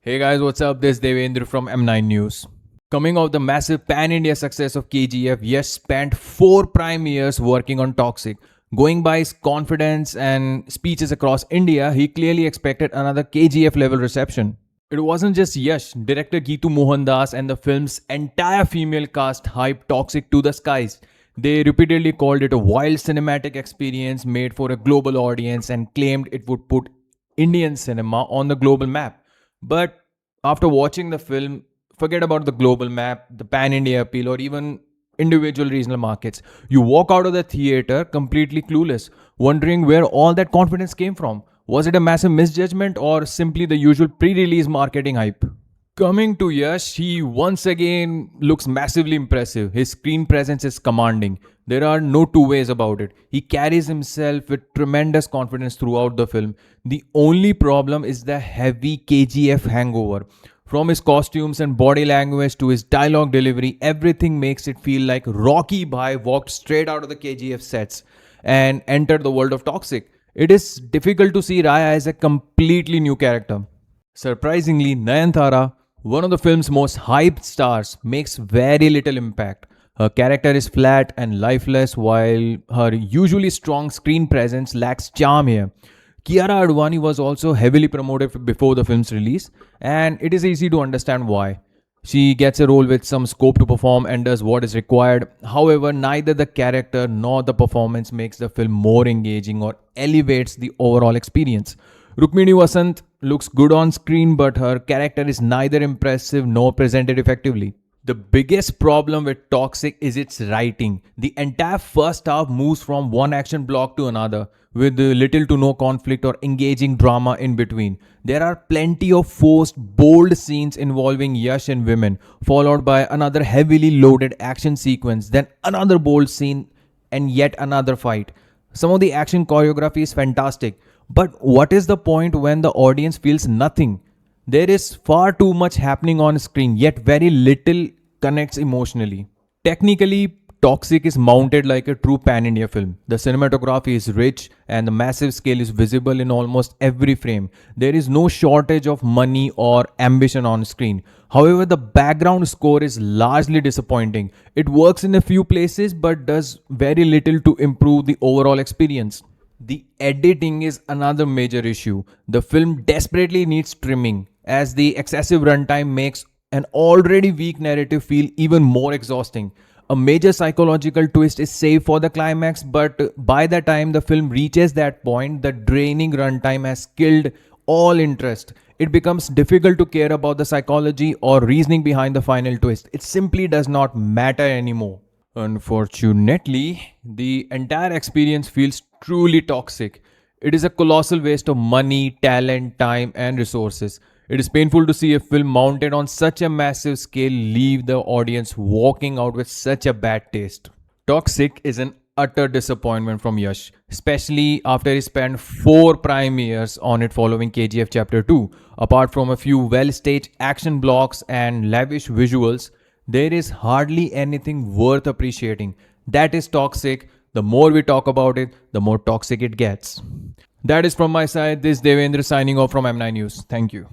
Hey guys, what's up? This is Devendra from M9 News. Coming off the massive pan-India success of KGF, Yash spent 4 prime years working on Toxic. Going by his confidence and speeches across India, he clearly expected another KGF level reception. It wasn't just Yash, director Geetu Mohandas and the film's entire female cast hyped Toxic to the skies. They repeatedly called it a wild cinematic experience made for a global audience and claimed it would put Indian cinema on the global map. But after watching the film, forget about the global map, the pan India appeal, or even individual regional markets. You walk out of the theater completely clueless, wondering where all that confidence came from. Was it a massive misjudgment or simply the usual pre release marketing hype? Coming to Yash, he once again looks massively impressive. His screen presence is commanding. There are no two ways about it. He carries himself with tremendous confidence throughout the film. The only problem is the heavy KGF hangover. From his costumes and body language to his dialogue delivery, everything makes it feel like Rocky Bhai walked straight out of the KGF sets and entered the world of Toxic. It is difficult to see Raya as a completely new character. Surprisingly, Nayanthara, one of the film's most hyped stars, makes very little impact. Her character is flat and lifeless, while her usually strong screen presence lacks charm here. Kiara Advani was also heavily promoted before the film's release, and it is easy to understand why. She gets a role with some scope to perform and does what is required. However, neither the character nor the performance makes the film more engaging or elevates the overall experience. Rukmini Vasanth looks good on screen, but her character is neither impressive nor presented effectively. The biggest problem with Toxic is its writing. The entire first half moves from one action block to another, with little to no conflict or engaging drama in between. There are plenty of forced, bold scenes involving Yash and women, followed by another heavily loaded action sequence, then another bold scene, and yet another fight. Some of the action choreography is fantastic, but what is the point when the audience feels nothing? There is far too much happening on screen, yet very little connects emotionally. Technically, Toxic is mounted like a true pan India film. The cinematography is rich and the massive scale is visible in almost every frame. There is no shortage of money or ambition on screen. However, the background score is largely disappointing. It works in a few places but does very little to improve the overall experience. The editing is another major issue. The film desperately needs trimming, as the excessive runtime makes an already weak narrative feel even more exhausting. A major psychological twist is saved for the climax, but by the time the film reaches that point, the draining runtime has killed all interest. It becomes difficult to care about the psychology or reasoning behind the final twist. It simply does not matter anymore. Unfortunately, the entire experience feels truly toxic. It is a colossal waste of money, talent, time, and resources. It is painful to see a film mounted on such a massive scale leave the audience walking out with such a bad taste. Toxic is an utter disappointment from Yash, especially after he spent 4 prime years on it following KGF Chapter 2. Apart from a few well staged action blocks and lavish visuals, there is hardly anything worth appreciating. That is Toxic. The more we talk about it, the more toxic it gets. That is from my side. This is Devendra signing off from M9 News. Thank you.